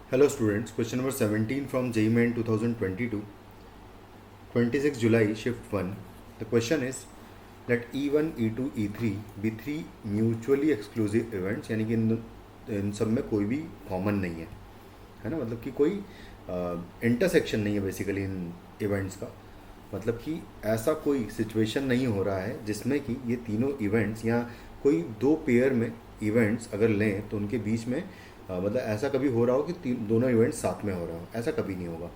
Hello students, question number 17 from JEE Main 2022, 26 July, shift 1. The question is, let E1, E2, E3 be three mutually exclusive events, यानी कि इन सब में कोई भी common नहीं है ना, मतलब कि कोई इंटरसेक्शन नहीं है बेसिकली इन इवेंट्स का। मतलब कि ऐसा कोई सिचुएशन नहीं हो रहा है जिसमें कि ये तीनों इवेंट्स या कोई दो पेयर में इवेंट्स अगर लें तो उनके बीच में मतलब ऐसा कभी हो रहा हो कि दोनों इवेंट्स साथ में हो रहा हो, ऐसा कभी नहीं होगा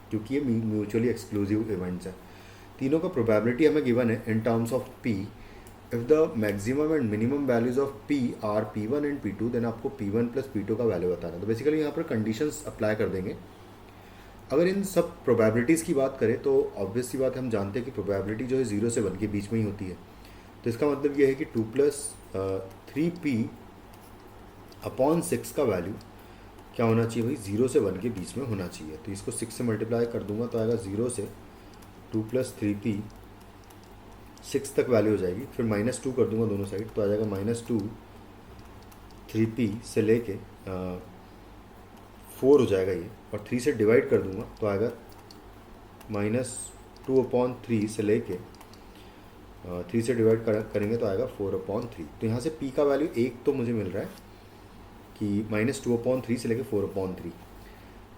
क्योंकि ये म्यूचुअली एक्सक्लूसिव इवेंट्स हैं। तीनों का प्रोबेबिलिटी हमें गिवन है in terms of P. If the maximum and minimum values of P are P1 and P2 then आपको P1 प्लस P2 का वैल्यू बताना है। तो बेसिकली यहाँ पर कंडीशंस अप्लाई कर देंगे। अगर इन सब प्रोबेबिलिटीज़ की बात करें तो ऑब्वियस सी बात है, हम जानते हैं कि प्रोबेबिलिटी जो है 0 से 1 के बीच में ही होती है। तो इसका मतलब ये है कि 2 प्लस 3P अपॉन 6 का वैल्यू क्या होना चाहिए भाई, 0 से 1 के बीच में होना चाहिए। तो इसको 6 से मल्टीप्लाई कर दूंगा तो आएगा 0 से 2 प्लस 3P 6 तक वैल्यू हो जाएगी। फिर -2 कर दूंगा दोनों साइड तो आ जाएगा -2 3P से लेके 4 हो जाएगा ये, और 3 से डिवाइड कर दूंगा तो आएगा -2/3 से लेके 3 से डिवाइड करेंगे तो आएगा 4/3। तो यहाँ से P का वैल्यू 1 तो मुझे मिल रहा है कि -2/3 से लेके 4/3।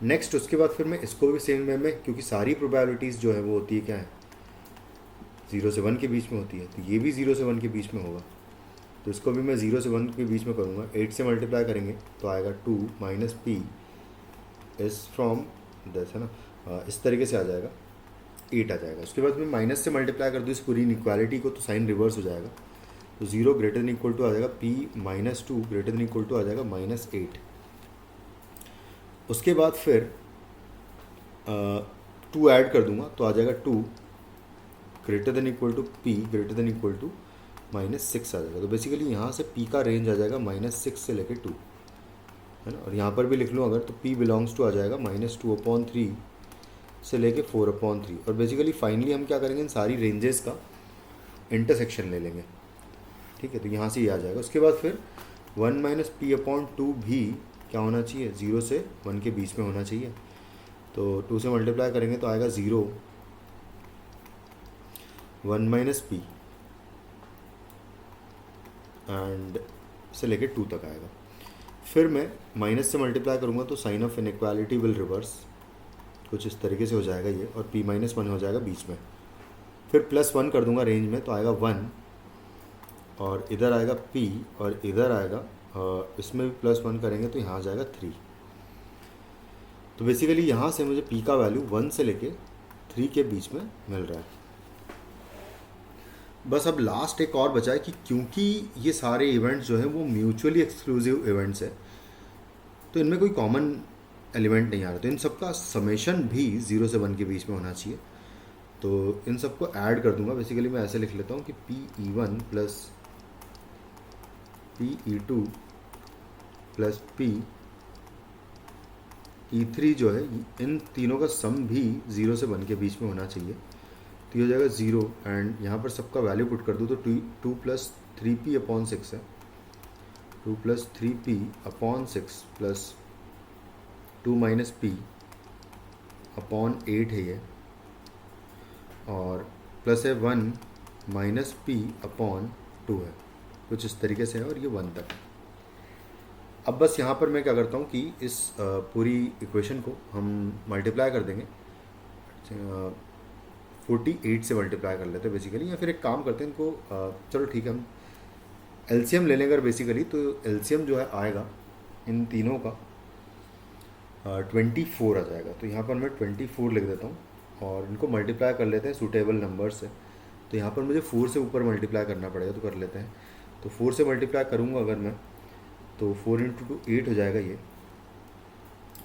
नेक्स्ट उसके बाद फिर मैं इसको भी सेम वे में, क्योंकि सारी प्रोबेबिलिटीज़ जो है वो होती है क्या है, 0 से 1 के बीच में होती है, तो ये भी 0 से 1 के बीच में होगा। तो इसको भी मैं 0 से 1 के बीच में करूँगा। 8 से मल्टीप्लाई करेंगे तो आएगा 2 माइनस P इस फ्रॉम दिस, है ना, इस तरीके से आ जाएगा 8 आ जाएगा। उसके बाद मैं माइनस से मल्टीप्लाई कर दूँ इस पूरी इनक्वालिटी को तो साइन रिवर्स हो जाएगा। तो 0 ग्रेटर देन इक्वल टू आ जाएगा P -2 greater than equal to आ जाएगा -8। उसके बाद फिर 2 ऐड कर दूंगा तो आ जाएगा 2 greater than equal to P greater than equal to -6 आ जाएगा। तो बेसिकली यहाँ से P का रेंज आ जाएगा -6 से लेकर 2, है ना। और यहाँ पर भी लिख लूँ अगर तो P बिलोंग्स टू आ जाएगा -2/3 से लेके 4/3। और बेसिकली फाइनली हम क्या करेंगे, इन सारी रेंजेस का इंटरसेक्शन ले लेंगे, ठीक है। तो यहाँ से ये आ जाएगा। उसके बाद फिर 1 - P/2 भी क्या होना चाहिए, 0 से 1 के बीच में होना चाहिए। तो 2 से मल्टीप्लाई करेंगे तो आएगा 0 1 - P एंड से लेके 2 तक आएगा। फिर मैं माइनस से मल्टीप्लाई करूँगा तो sign of inequality will reverse, कुछ इस तरीके से हो जाएगा ये, और P -1 हो जाएगा बीच में। फिर +1 कर दूंगा रेंज में तो आएगा 1, और इधर आएगा P और इधर आएगा इसमें भी +1 करेंगे तो यहाँ आ जाएगा 3। तो बेसिकली यहाँ से मुझे P का वैल्यू 1 से लेके 3 के बीच में मिल रहा है। बस अब लास्ट एक और बचा है कि क्योंकि ये सारे इवेंट्स जो हैं वो म्यूचुअली एक्सक्लूसिव इवेंट्स है तो इनमें कोई कॉमन एलिमेंट नहीं आ रहा, तो इन सबका समेशन भी 0 से 1 के बीच में होना चाहिए। तो इन सबको ऐड कर दूंगा। बेसिकली मैं ऐसे लिख लेता हूँ कि PE1 plus PE2 plus PE3 जो है, इन तीनों का सम भी 0 से 1 के बीच में होना चाहिए। तो ये हो जाएगा 0, एंड यहाँ पर सबका वैल्यू पुट कर दूँ तो 2 प्लस 3P/6 है, 2 plus 3P/6 plus 2 minus P/8 है ये, और प्लस है 1 माइनस P/2 है, कुछ इस तरीके से है, और ये 1 तक। अब बस यहाँ पर मैं क्या करता हूँ कि इस पूरी इक्वेशन को हम मल्टीप्लाई कर देंगे, 48 से मल्टीप्लाई कर लेते हैं बेसिकली, या फिर एक काम करते हैं इनको चलो ठीक है, हम एलसीएम ले लेंगे अगर बेसिकली। तो एलसीएम जो है आएगा इन तीनों का 24 आ जाएगा। तो यहाँ पर मैं 24 लिख देता हूँ, और इनको मल्टीप्लाई कर लेते हैं सूटेबल नंबर से। तो यहाँ पर मुझे 4 से ऊपर मल्टीप्लाई करना पड़ेगा, तो कर लेते हैं। तो 4 से मल्टीप्लाई करूँगा अगर मैं तो 4 × 2 8 हो जाएगा ये,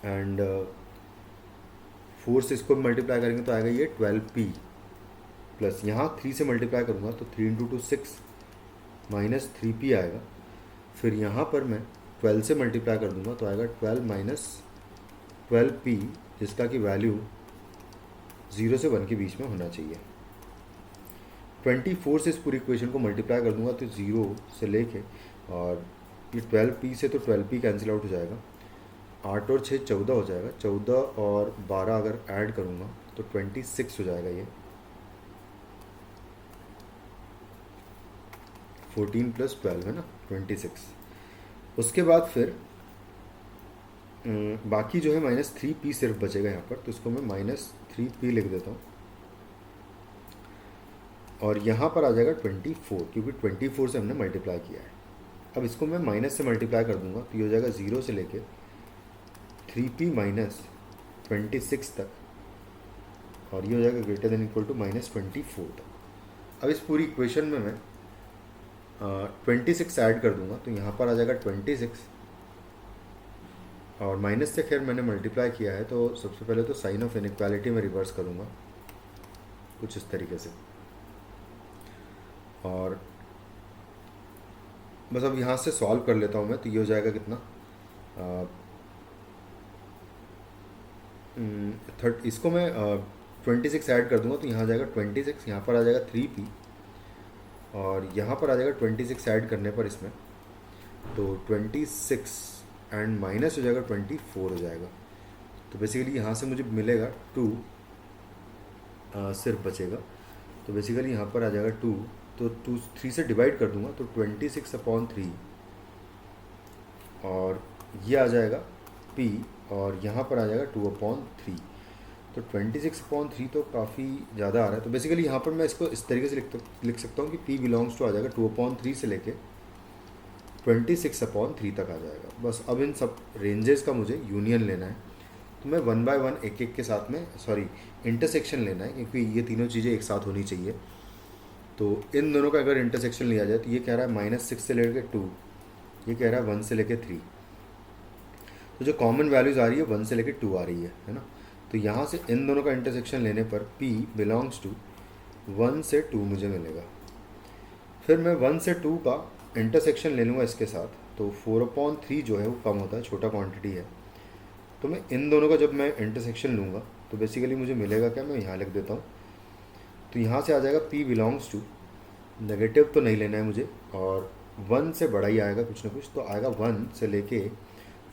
एंड 4 से इसको मल्टीप्लाई करेंगे तो आएगा ये 12P प्लस, यहाँ 3 से मल्टीप्लाई करूँगा तो 3 × 2 6 माइनस 3P आएगा। फिर यहाँ पर मैं 12 से मल्टीप्लाई कर दूँगा तो आएगा 12 माइनस 12P, जिसका कि वैल्यू 0 से 1 के बीच में होना चाहिए। 24 से इस पूरी इक्वेशन को मल्टीप्लाई कर दूँगा तो 0 से लेके, और ये 12P से तो 12P कैंसिल आउट हो जाएगा, 8 और 6 14 हो जाएगा, 14 और 12 अगर ऐड करूँगा तो 26 हो जाएगा ये। 14 + 12 है ना 26। उसके बाद फिर बाकी जो है -3p सिर्फ बचेगा यहाँ पर, तो इसको मैं -3p लिख देता हूँ। और यहाँ पर आ जाएगा 24, क्योंकि 24 से हमने मल्टीप्लाई किया है। अब इसको मैं माइनस से मल्टीप्लाई कर दूंगा तो ये हो जाएगा 0 से लेके 3p - 26 तक, और ये हो जाएगा ग्रेटर देन इक्वल टू -24 तक। अब इस पूरी इक्वेशन में मैं 26 ऐड कर दूंगा तो यहाँ पर आ जाएगा 26, और माइनस से खैर मैंने मल्टीप्लाई किया है, तो सबसे पहले तो साइन ऑफ इनइक्वालिटी में रिवर्स करूँगा कुछ इस तरीके से। और बस अब यहाँ से सॉल्व कर लेता हूँ मैं, तो ये हो जाएगा कितना, इसको मैं 26 ऐड कर दूंगा तो यहाँ आ जाएगा 26, यहाँ पर आ जाएगा 3p, और यहाँ पर आ जाएगा 26 ऐड करने पर इसमें तो 26 एंड माइनस हो जाएगा 24 हो जाएगा। तो बेसिकली यहाँ से मुझे मिलेगा 2 सिर्फ बचेगा, तो बेसिकली यहाँ पर आ जाएगा 2, तो 3 से डिवाइड कर दूंगा तो 26/3, और ये आ जाएगा p, और यहाँ पर आ जाएगा 2/3। तो 26/3 तो काफ़ी ज़्यादा आ रहा है, तो बेसिकली यहाँ पर मैं इसको इस तरीके से लिख सकता हूँ कि p बिलोंग्स टू आ जाएगा 2/3 से लेके 26/3 तक आ जाएगा। बस अब इन सब रेंजेस का मुझे यूनियन लेना है, तो मैं 1 बाय 1 एक एक के साथ में इंटरसेक्शन लेना है, क्योंकि ये तीनों चीज़ें एक साथ होनी चाहिए। तो इन दोनों का अगर इंटरसेक्शन लिया जाए तो ये कह रहा है -6 से लेकर 2, ये कह रहा है 1 से लेकर 3, तो जो कॉमन वैल्यूज़ आ रही है 1 से लेकर 2 आ रही है ना। तो यहाँ से इन दोनों का इंटरसेक्शन लेने पर p बिलोंग्स टू 1 से 2 मुझे मिलेगा। फिर मैं 1 से 2 का इंटरसेक्शन ले लूँगा इसके साथ, तो 4/3 जो है वो कम होता है, छोटा क्वांटिटी है। तो मैं इन दोनों का जब मैं इंटरसेक्शन लूँगा तो बेसिकली मुझे मिलेगा क्या, मैं यहाँ लिख देता हूँ। तो यहाँ से आ जाएगा p बिलोंग्स टू, नेगेटिव तो नहीं लेना है मुझे, और 1 से बड़ा ही आएगा कुछ ना कुछ, तो आएगा 1 से लेके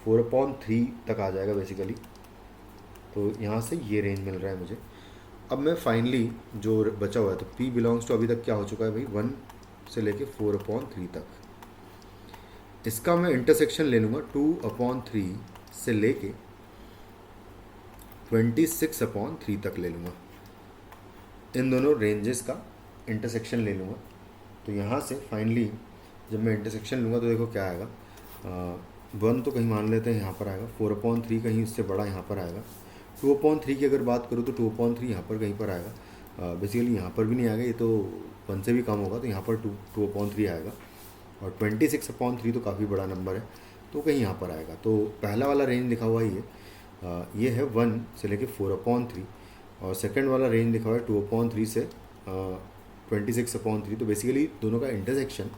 4/3 तक आ जाएगा बेसिकली। तो यहाँ से ये रेंज मिल रहा है मुझे। अब मैं फाइनली जो बचा हुआ है, तो p बिलोंग्स टू अभी तक क्या हो चुका है भाई, 1 से लेके 4/3 तक। इसका मैं इंटरसेक्शन ले लूँगा 2/3 से लेके 26/3 तक ले लूँगा। इन दोनों रेंजेस का इंटरसेक्शन ले लूँगा, तो यहाँ से फाइनली जब मैं इंटरसेक्शन लूँगा तो देखो क्या आएगा, 1 तो कहीं मान लेते हैं यहाँ पर आएगा, 4/3 कहीं इससे बड़ा यहाँ पर आएगा, 2/3 की अगर बात करूँ तो 2/3 यहाँ पर कहीं पर आएगा। बेसिकली यहाँ पर भी नहीं आएगा, ये तो 1 से भी कम होगा, तो यहाँ पर 2/3 आएगा, और 26/3 तो काफ़ी बड़ा नंबर है, तो कहीं यहाँ पर आएगा। तो पहला वाला रेंज लिखा हुआ है ये है 1 से लेके 4/3, और सेकंड वाला रेंज लिखा हुआ है 2/3 से 26/3। तो बेसिकली दोनों का इंटरसेक्शन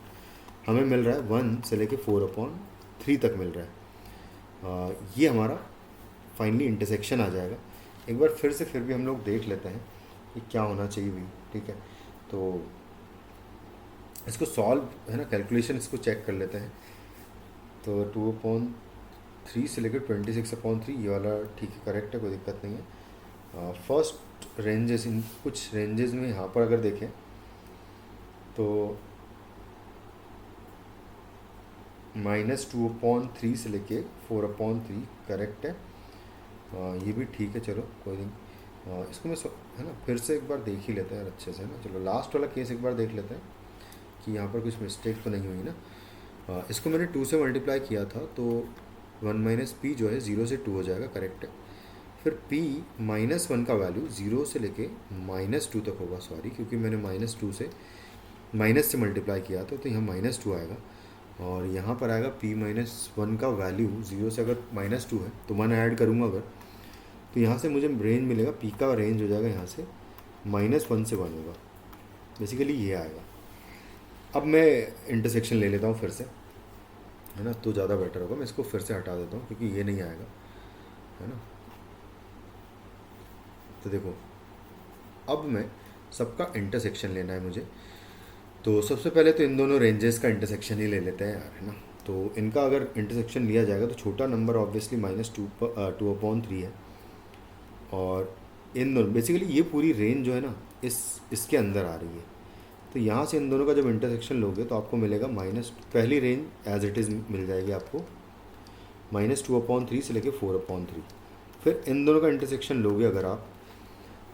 हमें मिल रहा है 1 से लेके 4/3 तक मिल रहा है। ये हमारा फाइनली इंटरसेक्शन आ जाएगा। एक बार फिर भी हम लोग देख लेते हैं कि क्या होना चाहिए भी, ठीक है। तो इसको सॉल्व है ना, कैलकुलेशन इसको चेक कर लेते हैं। तो 2/3 से लेकर 26/3 ये वाला ठीक है, करेक्ट है, कोई दिक्कत नहीं है। फर्स्ट रेंजेस, इन कुछ रेंजेस में यहाँ पर अगर देखें तो -2/3 से लेके 4/3 करेक्ट है, ये भी ठीक है, चलो कोई नहीं। इसको मैं है ना फिर से एक बार देख ही लेते हैं अच्छे से ना। चलो लास्ट वाला केस एक बार देख लेते हैं कि यहाँ पर कुछ मिस्टेक तो नहीं हुई ना। इसको मैंने 2 से मल्टीप्लाई किया था, तो 1 - p जो है 0 से 2 हो जाएगा, करेक्ट है। फिर p -1 का वैल्यू 0 से लेके -2 तक होगा, सॉरी, क्योंकि मैंने -2 से माइनस से मल्टीप्लाई किया था, तो यहाँ -2 आएगा, और यहाँ पर आएगा p -1 का वैल्यू 0 से अगर -2 है तो 1 ऐड करूँगा अगर, तो यहाँ से मुझे रेंज मिलेगा, p का रेंज हो जाएगा यहाँ से -1 से 1 होगा, बेसिकली ये आएगा। अब मैं इंटरसेक्शन ले लेता हूँ फिर से, है ना, तो ज़्यादा बेटर होगा। मैं इसको फिर से हटा देता हूँ क्योंकि ये नहीं आएगा, है ना। तो देखो अब मैं सबका इंटरसेक्शन लेना है मुझे, तो सबसे पहले तो इन दोनों रेंजेस का इंटरसेक्शन ही ले लेते हैं यार, है ना। तो इनका अगर इंटरसेक्शन लिया जाएगा तो छोटा नंबर ऑब्वियसली -2/3 है, और इन दोनों बेसिकली ये पूरी रेंज जो है ना इसके अंदर आ रही है। तो यहाँ से इन दोनों का जब इंटरसेक्शन लोगे तो आपको मिलेगा पहली रेंज एज इट इज़ मिल जाएगी आपको -2/3 से लेके 4/3। फिर इन दोनों का इंटरसेक्शन लोगे अगर आप,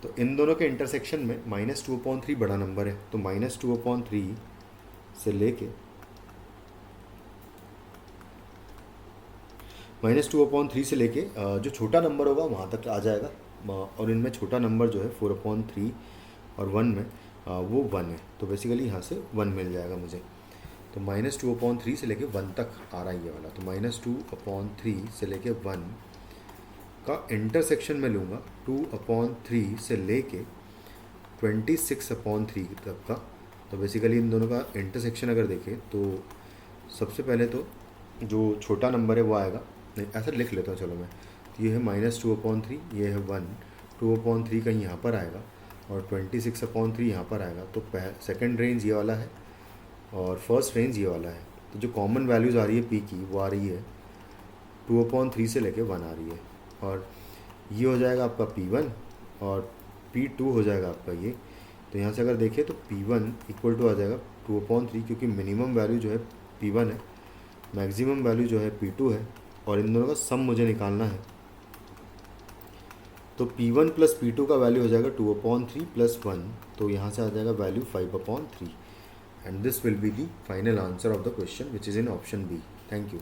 तो इन दोनों के इंटरसेक्शन में -2/3 बड़ा नंबर है, तो -2/3 से लेके जो छोटा नंबर होगा वहाँ तक आ जाएगा, और इनमें छोटा नंबर जो है 4/3 और 1 में वो 1 है, तो बेसिकली यहाँ से 1 मिल जाएगा मुझे। तो -2/3 से लेके 1 तक आ रहा है ये वाला, तो -2/3 से लेके 1 का इंटरसेक्शन में लूँगा 2/3 से लेके 26/3 तक का। तो बेसिकली इन दोनों का इंटरसेक्शन अगर देखें तो सबसे पहले तो जो छोटा नंबर है वो आएगा, नहीं ऐसा लिख लेता हूँ चलो मैं, तो ये है -2/3, ये है 1, 2/3 कहीं यहाँ पर आएगा और 26/3 यहाँ पर आएगा। तो सेकंड रेंज ये वाला है और फर्स्ट रेंज ये वाला है। तो जो कॉमन वैल्यूज़ आ रही है पी की वो आ रही है 2/3 से लेके 1 आ रही है, और ये हो जाएगा आपका P1 और P2 हो जाएगा आपका ये। तो यहाँ से अगर देखें तो P1 इक्वल टू आ जाएगा 2/3, क्योंकि मिनिमम वैल्यू जो है P1 है, मैक्सिमम वैल्यू जो है P2 है, और इन दोनों का सम मुझे निकालना है। तो P1 प्लस P2 का वैल्यू हो जाएगा 2/3 प्लस 1, तो यहाँ से आ जाएगा value 5/3, and this will be the final answer of the question which is in option B. Thank you.